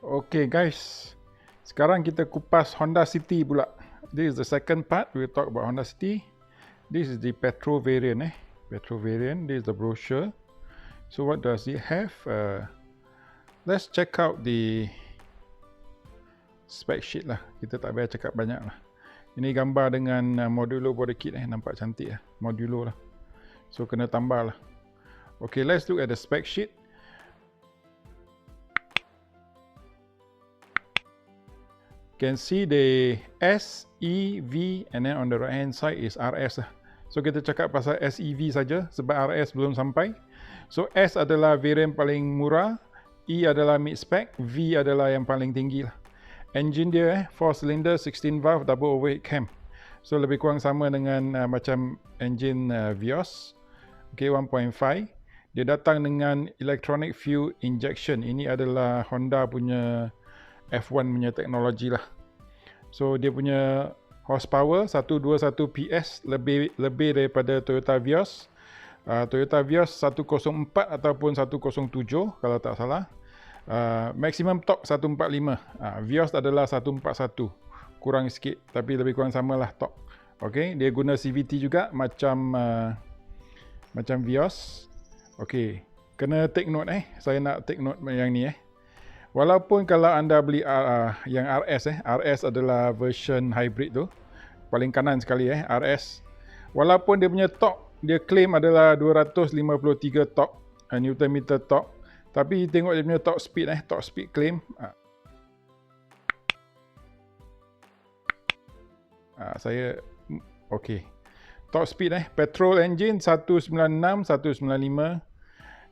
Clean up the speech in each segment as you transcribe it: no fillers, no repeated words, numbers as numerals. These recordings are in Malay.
Okay guys, sekarang kita kupas Honda City pula. This is the second part. We'll talk about Honda City. This is the petrol variant. Petrol variant. This is the brochure. So what does it have? Let's check out the spec sheet lah. Kita tak payah cakap banyak lah. Ini gambar dengan modulo body kit. Nampak cantik lah. Modulo lah. So kena tambah lah. Okay, let's look at the spec sheet. Can see the S, E, V and then on the right hand side is RS lah. So kita cakap pasal SEV saja sebab RS belum sampai. So S adalah variant paling murah, E adalah mid spec, V adalah yang paling tinggi lah. Engine dia 4 cylinder 16 valve double overhead cam. So lebih kurang sama dengan macam engine Vios. Okay, 1.5. Dia datang dengan electronic fuel injection. Ini adalah Honda punya F1 punya teknologi lah. So dia punya horsepower 121 PS lebih daripada Toyota Vios. Toyota Vios 104 ataupun 107 kalau tak salah. Maximum torque 145. Vios adalah 141. Kurang sikit tapi lebih kurang samalah torque. Okay, dia guna CVT juga macam Vios. Okay, kena take note Saya nak take note yang ni Walaupun kalau anda beli yang RS adalah version hybrid tu. Paling kanan sekali RS. Walaupun dia punya torque, dia claim adalah 253 torque, Newton meter torque. Tapi tengok dia punya torque speed claim. Torque speed petrol engine 196, 195.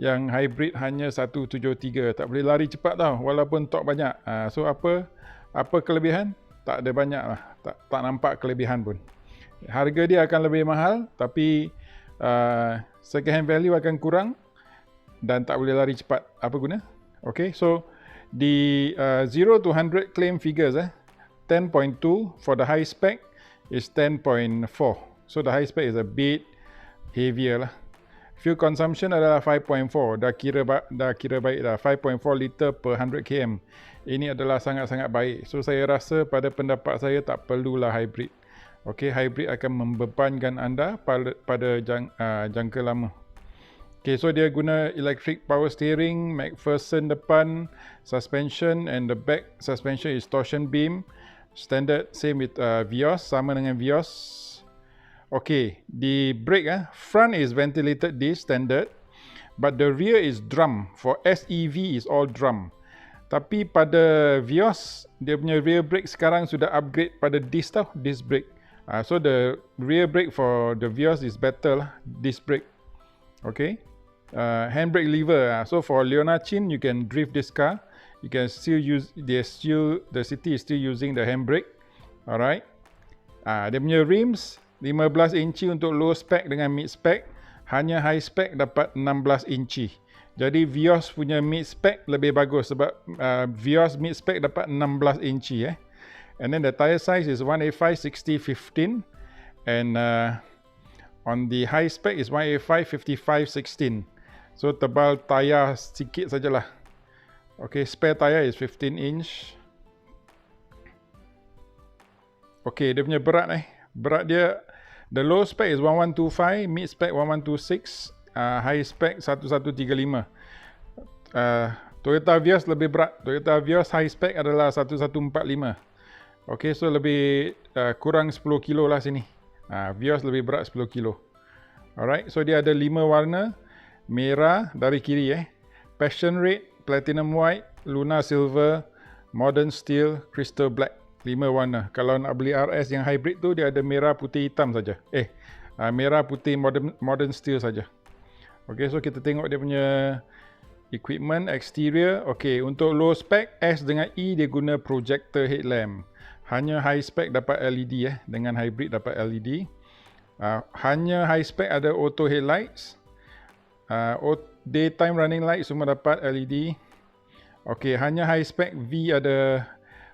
Yang hybrid hanya 173. Tak boleh lari cepat tau walaupun torque banyak. So apa kelebihan? Tak ada banyak lah. Tak nampak kelebihan pun. Harga dia akan lebih mahal tapi second hand value akan kurang dan tak boleh lari cepat. Apa guna? Okay, so di 0 to 100 claim figures 10.2 for the high spec is 10.4. So the high spec is a bit heavier lah. Fuel consumption adalah 5.4. Dah kira baik dah. 5.4 liter per 100 km. Ini adalah sangat-sangat baik. So saya rasa pada pendapat saya tak perlulah hybrid. Okay, hybrid akan membebankan anda pada jangka lama. Okay, so dia guna electric power steering, McPherson depan, suspension and the back suspension is torsion beam. Standard same with Vios, sama dengan Vios. Okay, the brake front is ventilated disc standard, but the rear is drum. For SEV is all drum. Tapi pada Vios, dia punya rear brake sekarang sudah upgrade pada disc brake. So the rear brake for the Vios is better lah, disc brake. Okay, handbrake lever. So for Leona Chin, you can drift this car. You can still use the city is still using the handbrake. Alright. Dia punya rims 15 inci untuk low spec dengan mid spec. Hanya high spec dapat 16 inci. Jadi Vios punya mid spec lebih bagus sebab Vios mid spec dapat 16 inci And then the tire size is 185 60 15 and on the high spec is 185 55 16. So tebal tayar sikit sajalah. Okay, spare tire is 15 inch. Okay, dia punya berat Berat dia, the low spec is 1125, mid spec 1126, high spec 1135. Toyota Vios lebih berat. Toyota Vios high spec adalah 1145. Okay, so lebih kurang 10 kilo lah sini. Vios lebih berat 10 kilo. Alright, so dia ada 5 warna. Merah dari kiri Passion Red, Platinum White, Luna Silver, Modern Steel, Crystal Black. 5 warna. Kalau nak beli RS yang hybrid tu dia ada merah, putih, hitam saja. Merah, putih, modern steel saja. Okay, so kita tengok dia punya equipment exterior. Okay, untuk low spec S dengan E dia guna projector headlamp. Hanya high spec dapat LED dengan hybrid dapat LED. Hanya high spec ada auto headlights. Daytime running light semua dapat LED. Okay, hanya high spec V ada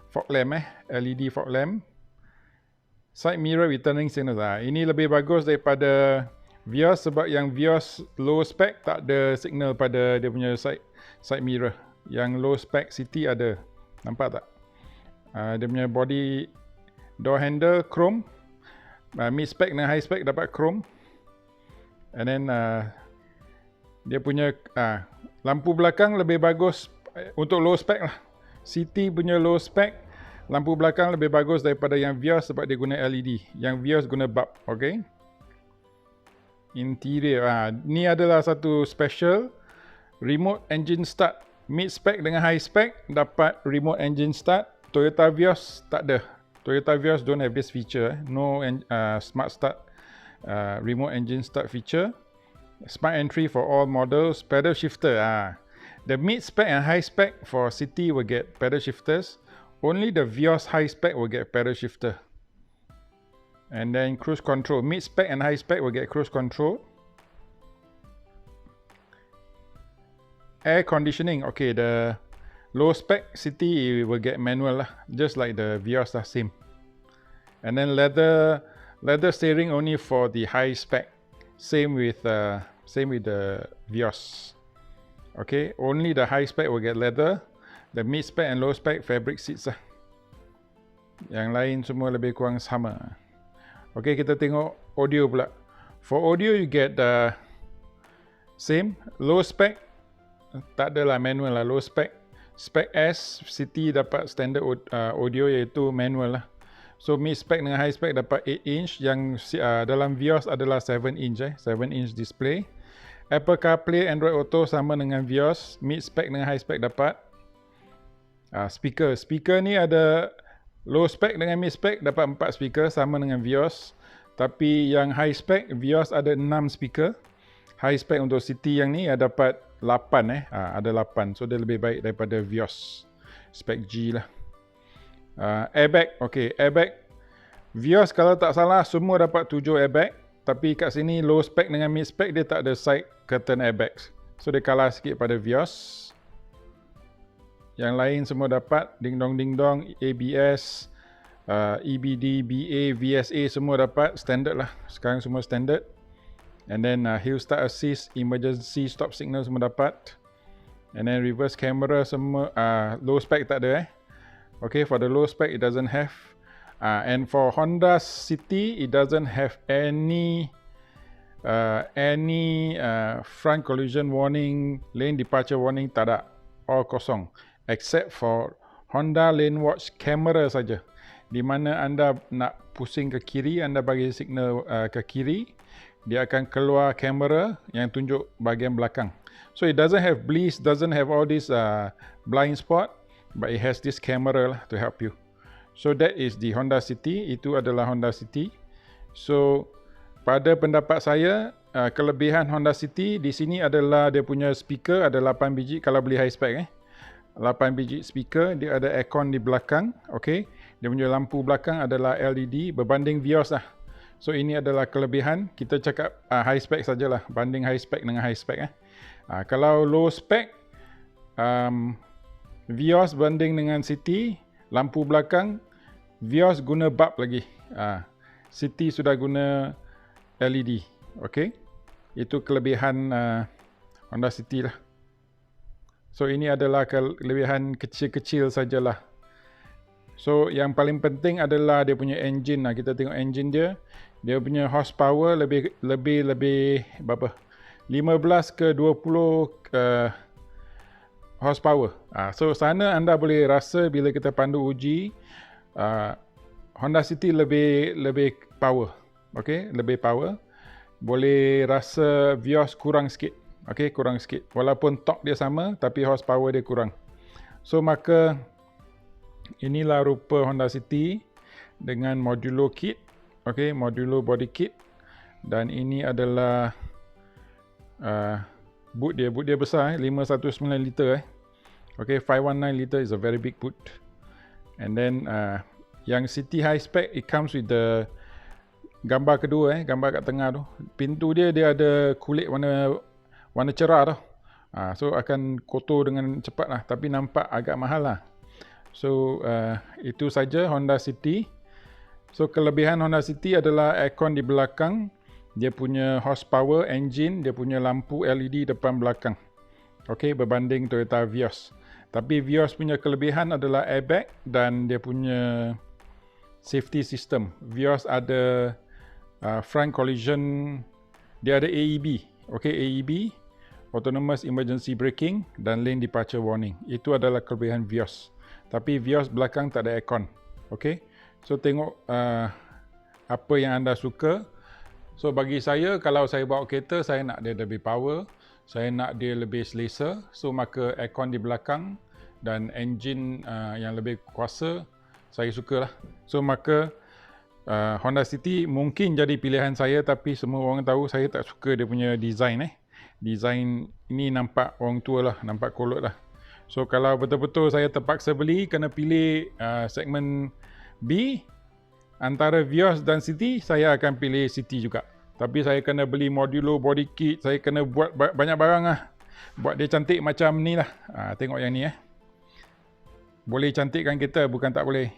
fog lamp LED fog lamp. Side mirror with turning signals. Ini lebih bagus daripada Vios sebab yang Vios low spec tak ada signal pada dia punya side mirror. Yang low spec City ada. Nampak tak? Dia punya body door handle chrome. Mid spec dengan high spec dapat chrome. And then dia punya lampu belakang lebih bagus untuk low spec lah. City punya low spec, lampu belakang lebih bagus daripada yang Vios sebab dia guna LED. Yang Vios guna bulb, okay? Interior, ni adalah satu special remote engine start. Mid spec dengan high spec dapat remote engine start. Toyota Vios tak ada. Toyota Vios don't have this feature. No smart start remote engine start feature. Smart entry for all models. Pedal shifter. The mid spec and high spec for City will get pedal shifters. Only the Vios high spec will get pedal shifter. And then cruise control. Mid spec and high spec will get cruise control. Air conditioning. Okay, the low spec City will get manual lah, just like the Vios lah, same. And then leather steering only for the high spec. Same with the Vios. Okay, only the high spec will get leather. The mid spec and low spec fabric seats lah. Yang lain semua lebih kurang sama. Okay, kita tengok audio pula. For audio you get the same. Low spec tak adalah manual lah, low spec. Spec S, City dapat standard audio iaitu manual lah. So mid spec dengan high spec dapat 8 inch. Yang dalam Vios adalah 7 inch 7 inch display. Apple CarPlay, Android Auto sama dengan Vios. Mid spec dengan high spec dapat. Speaker ni ada low spec dengan mid spec dapat 4 speaker sama dengan Vios. Tapi yang high spec Vios ada 6 speaker. High spec untuk City yang ni dapat 8 ada 8. So dia lebih baik daripada Vios spec G lah. Airbag, okay, airbag Vios kalau tak salah semua dapat 7 airbag. Tapi kat sini low spec dengan mid spec dia tak ada side curtain airbags. So dia kalah sikit pada Vios. Yang lain semua dapat ding dong, ABS, EBD, BA, VSA semua dapat standard lah. Sekarang semua standard. And then hill start assist, emergency stop signal semua dapat. And then reverse camera semua low spec tak ada Okay, for the low spec it doesn't have. And for Honda City it doesn't have any front collision warning, lane departure warning, tak ada. All kosong. Except for Honda lane watch camera saja. Di mana anda nak pusing ke kiri, anda bagi signal ke kiri, dia akan keluar kamera yang tunjuk bahagian belakang. So it doesn't have bliss, doesn't have all this blind spot, but it has this camera lah to help you. So that is the Honda City. Itu adalah Honda City. So pada pendapat saya, kelebihan Honda City di sini adalah dia punya speaker ada 8 biji kalau beli high spec 8 biji speaker, dia ada aircon di belakang, okay. Dia punya lampu belakang adalah LED berbanding Vios lah. So ini adalah kelebihan. Kita cakap high spec sajalah, banding high spec dengan high spec kalau low spec Vios banding dengan City, lampu belakang Vios guna bulb lagi. City sudah guna LED. Okay, itu kelebihan Honda City lah. So ini adalah kelebihan kecil-kecil sajalah. So yang paling penting adalah dia punya engine lah. Kita tengok engine dia. Dia punya horsepower lebih berapa? 15 ke 20 horsepower. So sana anda boleh rasa bila kita pandu uji Honda City lebih power. Okay, lebih power. Boleh rasa Vios kurang sikit. Okay, kurang sikit. Walaupun torque dia sama, tapi horsepower dia kurang. So maka inilah rupa Honda City dengan modulo kit. Okay, modulo body kit. Dan ini adalah boot dia. Boot dia besar 519 liter Okay, 519 liter is a very big boot. And then yang City high spec, it comes with the gambar kedua gambar kat tengah tu. Pintu dia ada kulit warna cerah tu. So akan kotor dengan cepat lah. Tapi nampak agak mahal lah. So itu saja Honda City. So kelebihan Honda City adalah aircon di belakang. Dia punya horsepower engine. Dia punya lampu LED depan belakang. Okay, berbanding Toyota Vios. Tapi Vios punya kelebihan adalah airbag dan dia punya safety system. Vios ada front collision, dia ada AEB. Okay, AEB, Autonomous Emergency Braking dan Lane Departure Warning. Itu adalah kelebihan Vios. Tapi Vios belakang tak ada aircon. Okay, so tengok apa yang anda suka. So bagi saya, kalau saya bawa kereta, saya nak dia lebih power, saya nak dia lebih selesa. So maka aircon di belakang dan enjin yang lebih kuasa, saya sukalah. So maka Honda City mungkin jadi pilihan saya, tapi semua orang tahu saya tak suka dia punya design. Design ini nampak orang tua lah, nampak kolot lah. So kalau betul-betul saya terpaksa beli, kena pilih segmen B, antara Vios dan City, saya akan pilih City juga. Tapi saya kena beli modulo body kit, saya kena buat banyak barang lah. Buat dia cantik macam ni lah. Tengok yang ni Boleh cantikkan kita, bukan tak boleh.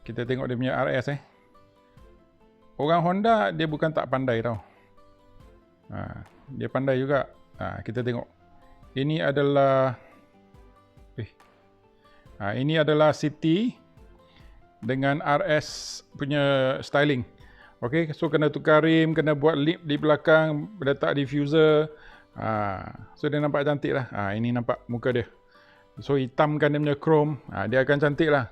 Kita tengok dia punya RS Orang Honda, dia bukan tak pandai tau. Dia pandai juga. Kita tengok. Ini adalah ini adalah City dengan RS punya styling. Okay, so kena tukar rim, kena buat lip di belakang, letak diffuser. So dia nampak cantik lah. Ini nampak muka dia. So hitamkan dia punya chrome, dia akan cantik lah.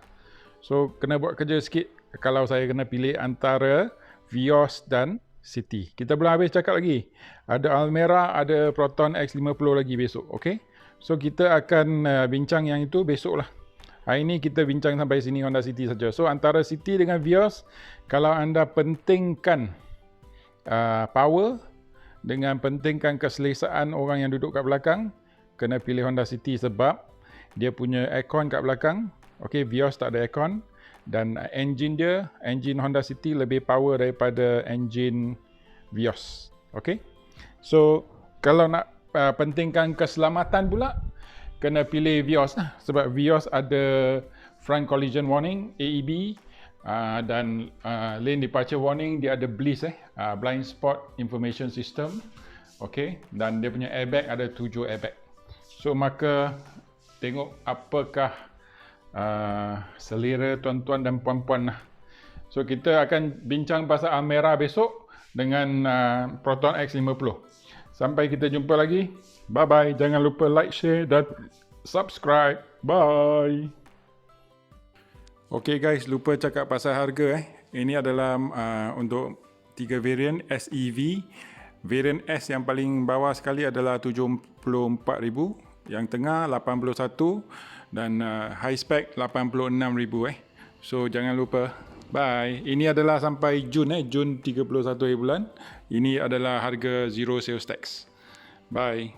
So kena buat kerja sikit kalau saya kena pilih antara Vios dan City. Kita belum habis cakap lagi. Ada Almera, ada Proton X50 lagi besok. Okay, so kita akan bincang yang itu besok lah. Hari ini kita bincang sampai sini Honda City saja. So antara City dengan Vios, kalau anda pentingkan power dengan pentingkan keselesaan orang yang duduk kat belakang, kena pilih Honda City sebab dia punya aircon kat belakang. Okay, Vios tak ada aircon dan engine Honda City lebih power daripada engine Vios. Okay, so kalau nak pentingkan keselamatan pula, kena pilih Vios lah. Sebab Vios ada front collision warning, AEB, dan lane departure warning. Dia ada BLIS, blind spot information system. Okay, dan dia punya airbag ada 7 airbag. So maka tengok apakah selera tuan-tuan dan puan-puan lah. So kita akan bincang pasal Almera besok dengan Proton X50. Sampai kita jumpa lagi. Bye-bye. Jangan lupa like, share dan subscribe. Bye. Okay guys, lupa cakap pasal harga. Ini adalah untuk 3 variant SEV. Variant S yang paling bawah sekali adalah 74,000. Yang tengah 81. Dan high spec 86,000. So jangan lupa. Bye. Ini adalah sampai Jun, Jun 31 bulan. Ini adalah harga zero sales tax. Bye.